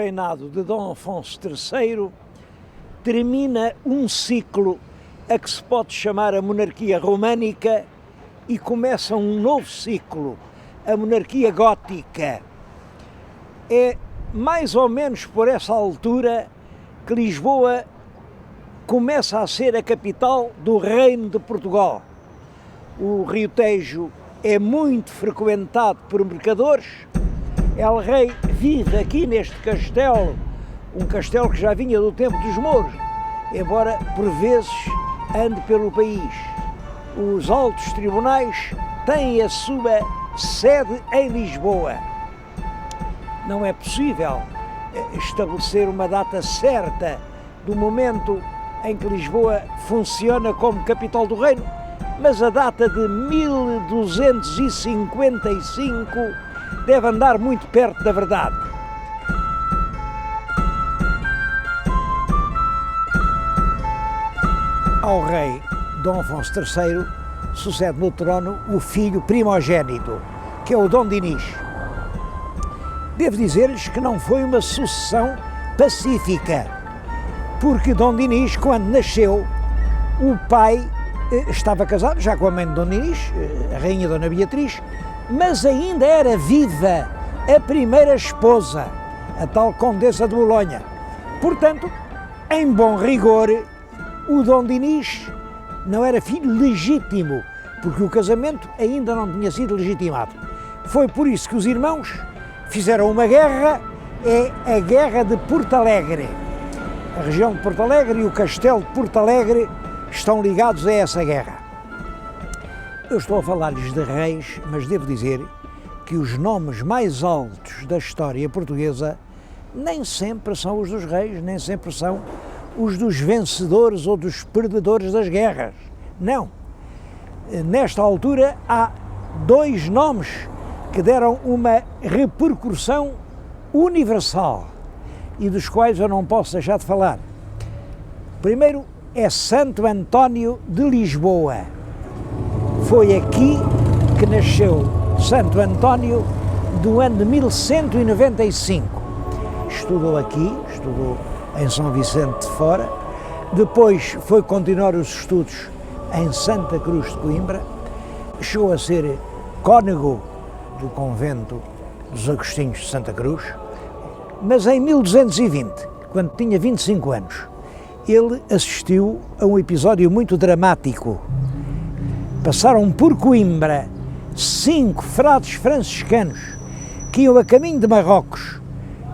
reinado de Dom Afonso III termina um ciclo a que se pode chamar a monarquia românica e começa um novo ciclo, a monarquia gótica. É mais ou menos por essa altura que Lisboa começa a ser a capital do Reino de Portugal. O Rio Tejo é muito frequentado por mercadores. El Rei vive aqui neste castelo, um castelo que já vinha do tempo dos mouros, embora por vezes ande pelo país. Os altos tribunais têm a sua sede em Lisboa. Não é possível estabelecer uma data certa do momento em que Lisboa funciona como capital do reino, mas a data de 1255 deve andar muito perto da verdade. Ao rei Dom Afonso III sucede no trono o filho primogênito, que é o Dom Dinis. Devo dizer-lhes que não foi uma sucessão pacífica, porque Dom Dinis, quando nasceu, o pai estava casado já com a mãe de Dom Dinis, a rainha Dona Beatriz, mas ainda era viva a primeira esposa, a tal Condessa de Bolonha. Portanto, em bom rigor, o Dom Dinis não era filho legítimo, porque o casamento ainda não tinha sido legitimado. Foi por isso que os irmãos fizeram uma guerra, é a Guerra de Porto Alegre. A região de Porto Alegre e o castelo de Porto Alegre estão ligados a essa guerra. Eu estou a falar-lhes de reis, mas devo dizer que os nomes mais altos da história portuguesa nem sempre são os dos reis, nem sempre são os dos vencedores ou dos perdedores das guerras. Não. Nesta altura há dois nomes que deram uma repercussão universal e dos quais eu não posso deixar de falar. Primeiro é Santo António de Lisboa. Foi aqui que nasceu Santo António do ano de 1195. Estudou aqui, estudou em São Vicente de Fora, depois foi continuar os estudos em Santa Cruz de Coimbra, chegou a ser cônego do convento dos Agostinhos de Santa Cruz, mas em 1220, quando tinha 25 anos, ele assistiu a um episódio muito dramático. Passaram por Coimbra 5 frades franciscanos que iam a caminho de Marrocos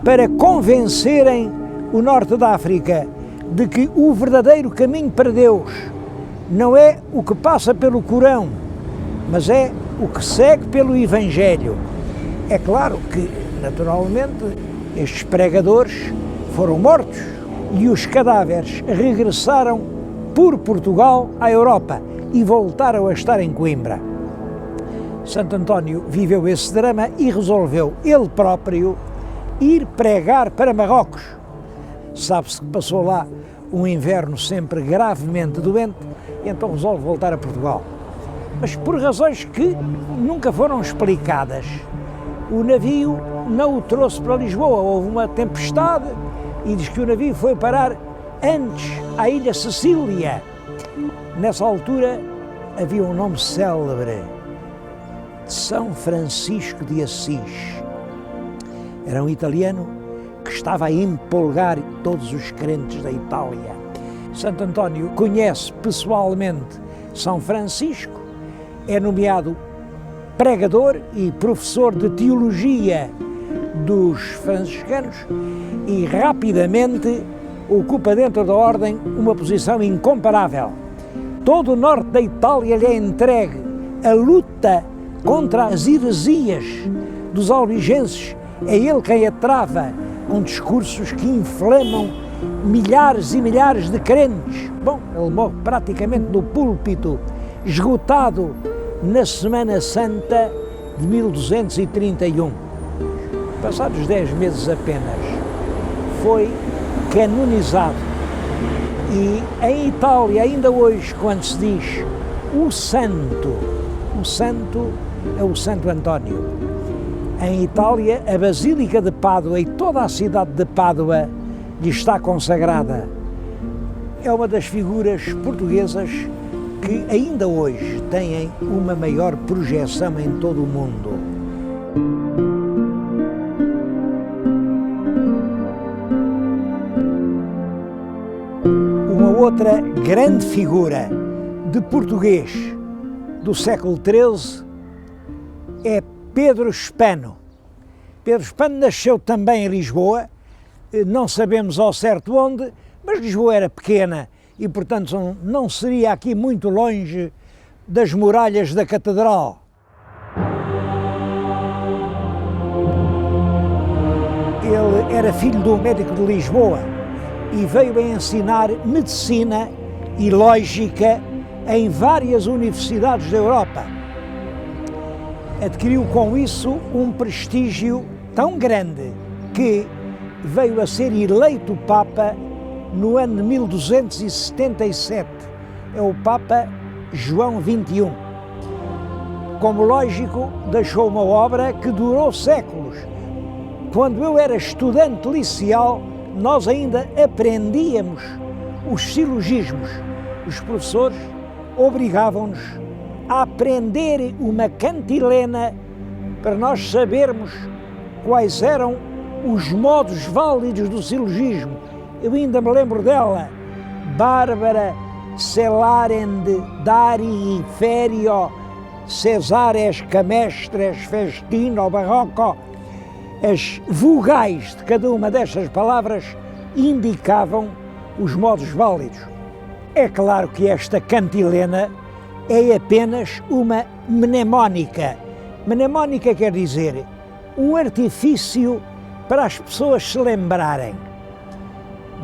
para convencerem o norte da África de que o verdadeiro caminho para Deus não é o que passa pelo Corão, mas é o que segue pelo Evangelho. É claro que, naturalmente, estes pregadores foram mortos e os cadáveres regressaram por Portugal à Europa e voltaram a estar em Coimbra. Santo António viveu esse drama e resolveu ele próprio ir pregar para Marrocos. Sabe-se que passou lá um inverno sempre gravemente doente e então resolve voltar a Portugal. Mas por razões que nunca foram explicadas, o navio não o trouxe para Lisboa. Houve uma tempestade e diz que o navio foi parar antes à ilha Sicília. Nessa altura havia um nome célebre, São Francisco de Assis. Era um italiano que estava a empolgar todos os crentes da Itália. Santo António conhece pessoalmente São Francisco, é nomeado pregador e professor de teologia dos franciscanos e rapidamente ocupa dentro da ordem uma posição incomparável. Todo o norte da Itália lhe é entregue. A luta contra as heresias dos albigenses é ele quem a trava, com discursos que inflamam milhares e milhares de crentes. Bom, ele morre praticamente no púlpito, esgotado na Semana Santa de 1231. Passados 10 meses apenas, foi canonizado. E em Itália, ainda hoje, quando se diz o santo é o Santo António. Em Itália, a Basílica de Pádua e toda a cidade de Pádua lhe está consagrada. É uma das figuras portuguesas que ainda hoje têm uma maior projeção em todo o mundo. Uma outra grande figura de português do século XIII é Pedro Spano. Pedro Spano nasceu também em Lisboa, não sabemos ao certo onde, mas Lisboa era pequena e, portanto, não seria aqui muito longe das muralhas da Catedral. Ele era filho de um médico de Lisboa e veio a ensinar medicina e lógica em várias universidades da Europa. Adquiriu com isso um prestígio tão grande que veio a ser eleito Papa no ano de 1277. É o Papa João XXI. Como lógico, deixou uma obra que durou séculos. Quando eu era estudante liceal, nós ainda aprendíamos os silogismos. Os professores obrigavam-nos a aprender uma cantilena para nós sabermos quais eram os modos válidos do silogismo. Eu ainda me lembro dela: Bárbara, celarende, dari, ferio, cesares, camestres, festino, barroco. As vogais de cada uma destas palavras indicavam os modos válidos. É claro que esta cantilena é apenas uma mnemónica. Mnemónica quer dizer um artifício para as pessoas se lembrarem.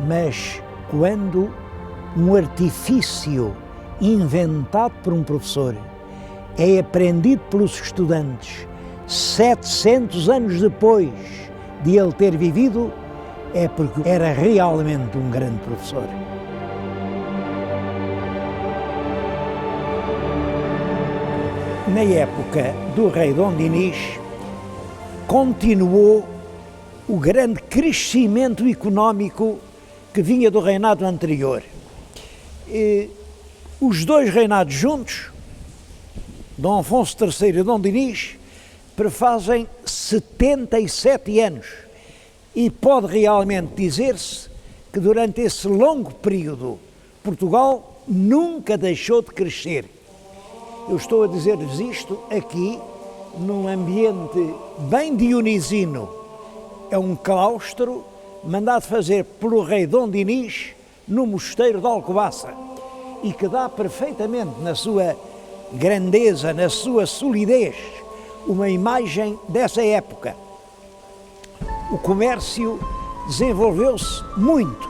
Mas quando um artifício inventado por um professor é aprendido pelos estudantes 700 anos depois de ele ter vivido, é porque era realmente um grande professor. Na época do rei Dom Dinis, continuou o grande crescimento económico que vinha do reinado anterior. Os dois reinados juntos, Dom Afonso III e Dom Dinis, prefazem 77 anos e pode realmente dizer-se que durante esse longo período Portugal nunca deixou de crescer. Eu estou a dizer-lhes isto aqui num ambiente bem dionisino. É um claustro mandado fazer pelo rei Dom Dinis no mosteiro de Alcobaça e que dá perfeitamente na sua grandeza, na sua solidez, uma imagem dessa época. O comércio desenvolveu-se muito.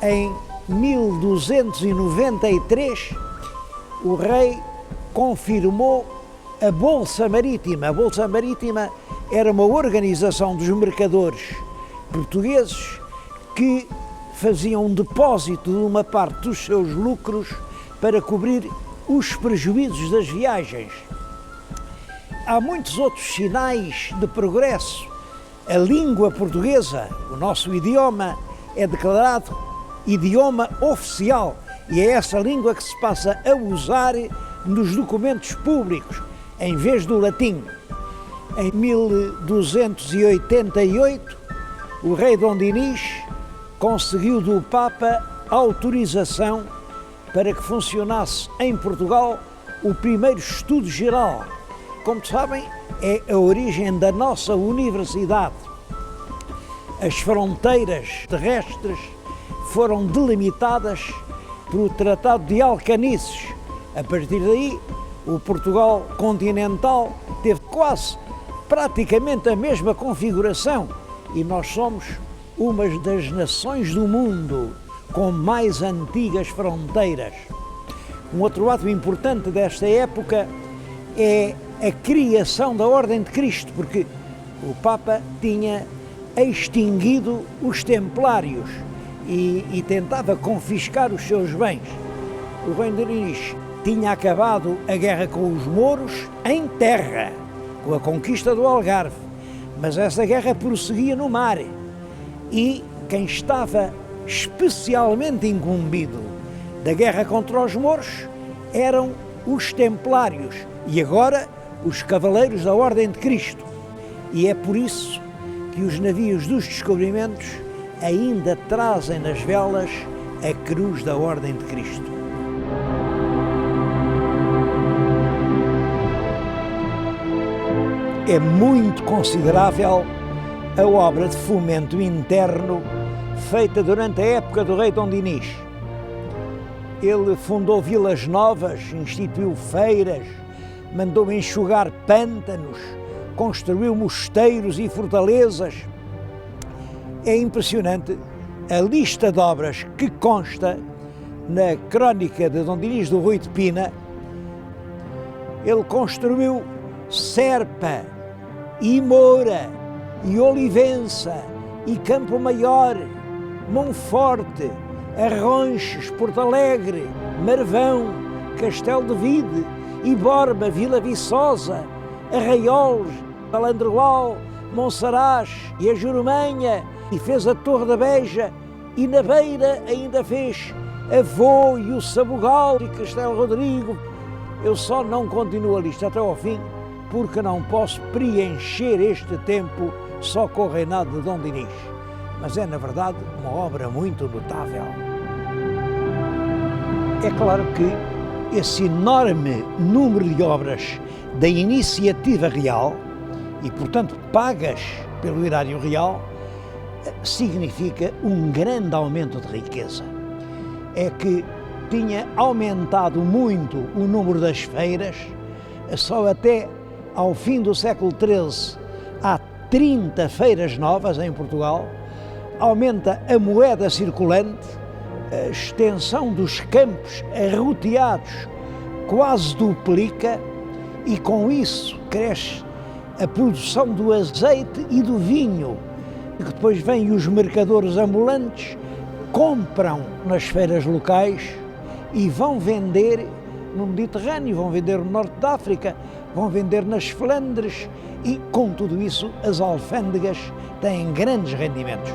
Em 1293, o rei confirmou a Bolsa Marítima. A Bolsa Marítima era uma organização dos mercadores portugueses que faziam um depósito de uma parte dos seus lucros para cobrir os prejuízos das viagens. Há muitos outros sinais de progresso. A língua portuguesa, o nosso idioma, é declarado idioma oficial e é essa língua que se passa a usar nos documentos públicos, em vez do latim. Em 1288, o rei Dom Dinis conseguiu do Papa autorização para que funcionasse em Portugal o primeiro estudo geral. Como sabem, é a origem da nossa universidade. As fronteiras terrestres foram delimitadas pelo Tratado de Alcanices. A partir daí, o Portugal continental teve praticamente a mesma configuração e nós somos uma das nações do mundo com mais antigas fronteiras. Um outro ato importante desta época é a criação da Ordem de Cristo, porque o Papa tinha extinguido os templários e tentava confiscar os seus bens. O rei Dinis tinha acabado a guerra com os mouros em terra, com a conquista do Algarve, Mas essa guerra prosseguia no mar e quem estava especialmente incumbido da guerra contra os mouros eram os templários e agora os cavaleiros da Ordem de Cristo. E é por isso que os navios dos descobrimentos ainda trazem nas velas a cruz da Ordem de Cristo. É muito considerável a obra de fomento interno feita durante a época do rei Dom Dinis. Ele fundou vilas novas, instituiu feiras, mandou enxugar pântanos, construiu mosteiros e fortalezas. É impressionante a lista de obras que consta na crónica de Dom Dinis do Rui de Pina. Ele construiu Serpa, e Moura, e Olivença, e Campo Maior, Monforte, Arronches, Porto Alegre, Marvão, Castelo de Vide, e Borba, Vila Viçosa, Arraiolos, Alandroal, Monsaraz e a Jurumanha, e fez a Torre da Beja, e na Beira ainda fez Avô e o Sabugal e Castelo Rodrigo. Eu só não continuo a lista até ao fim, porque não posso preencher este tempo só com o reinado de Dom Dinis. Mas é, na verdade, uma obra muito notável. É claro que esse enorme número de obras da iniciativa real, e portanto pagas pelo erário real, significa um grande aumento de riqueza. É que tinha aumentado muito o número das feiras, só até ao fim do século XIII há 30 feiras novas em Portugal, aumenta a moeda circulante, a extensão dos campos arroteados quase duplica e com isso cresce a produção do azeite e do vinho, que depois vêm os mercadores ambulantes, compram nas feiras locais e vão vender no Mediterrâneo, vão vender no Norte da África, vão vender nas Flandres e, com tudo isso, as alfândegas têm grandes rendimentos.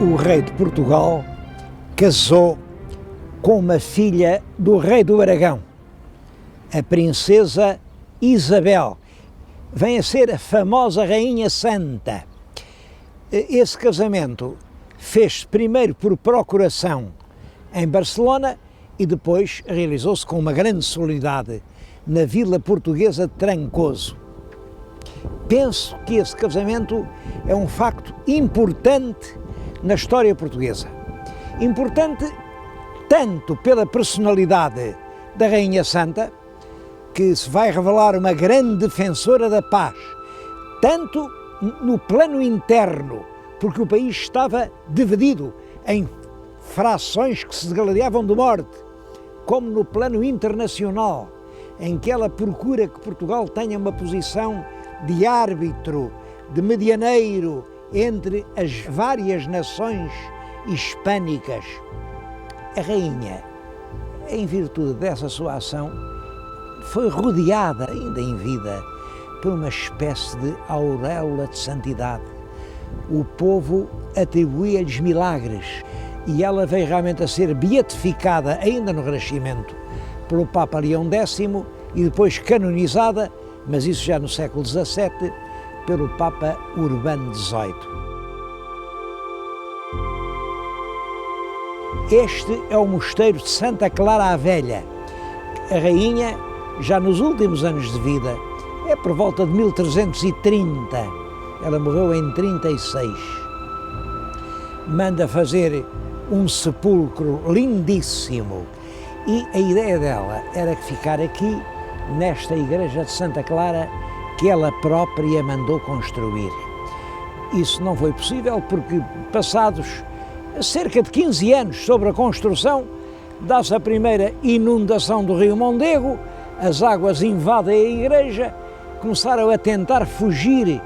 O rei de Portugal casou com uma filha do rei do Aragão, a princesa Isabel. Vem a ser a famosa Rainha Santa. Esse casamento fez-se primeiro por procuração em Barcelona e depois realizou-se com uma grande solenidade na vila portuguesa de Trancoso. Penso que esse casamento é um facto importante na história portuguesa. Importante tanto pela personalidade da Rainha Santa, que se vai revelar uma grande defensora da paz, tanto no plano interno, porque o país estava dividido em frações que se degladiavam de morte, como no plano internacional, em que ela procura que Portugal tenha uma posição de árbitro, de medianeiro entre as várias nações hispânicas. A rainha, em virtude dessa sua ação, foi rodeada, ainda em vida, por uma espécie de auréola de santidade. O povo atribuía-lhes milagres e ela veio realmente a ser beatificada, ainda no Renascimento, pelo Papa Leão X e depois canonizada, mas isso já no século XVII, pelo Papa Urbano XVIII. Este é o mosteiro de Santa Clara a Velha. A rainha, já nos últimos anos de vida, é por volta de 1330, ela morreu em 36, manda fazer um sepulcro lindíssimo e a ideia dela era ficar aqui, nesta igreja de Santa Clara, que ela própria mandou construir. Isso não foi possível porque, passados cerca de 15 anos sobre a construção, dá-se a primeira inundação do rio Mondego, as águas invadem a igreja, começaram a tentar fugir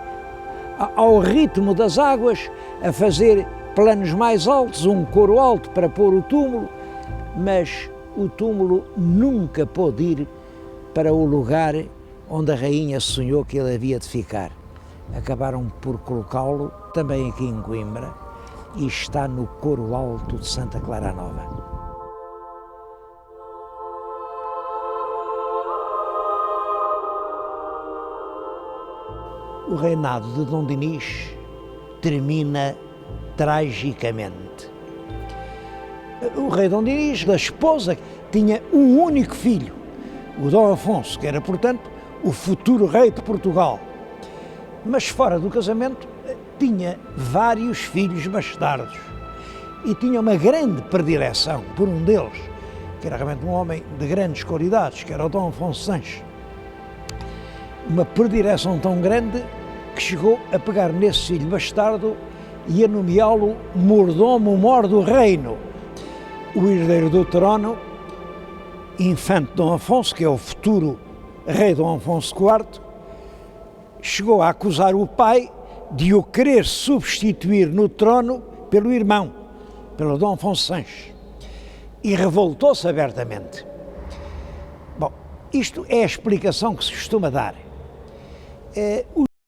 ao ritmo das águas, a fazer planos mais altos, um coro alto para pôr o túmulo, mas o túmulo nunca pôde ir para o lugar onde a rainha sonhou que ele havia de ficar. Acabaram por colocá-lo também aqui em Coimbra e está no Coro Alto de Santa Clara Nova. O reinado de Dom Dinis termina tragicamente. O rei Dom Dinis, da esposa, tinha um único filho, o Dom Afonso, que era, portanto, o futuro rei de Portugal. Mas fora do casamento tinha vários filhos bastardos e tinha uma grande predileção por um deles, que era realmente um homem de grandes qualidades, que era o Dom Afonso Sanches. Uma predileção tão grande que chegou a pegar nesse filho bastardo e a nomeá-lo mordomo-mor do reino. O herdeiro do trono, infante Dom Afonso, que é o futuro rei Dom Afonso IV, chegou a acusar o pai de o querer substituir no trono pelo irmão, pelo Dom Afonso Sanches, e revoltou-se abertamente. Bom, isto é a explicação que se costuma dar.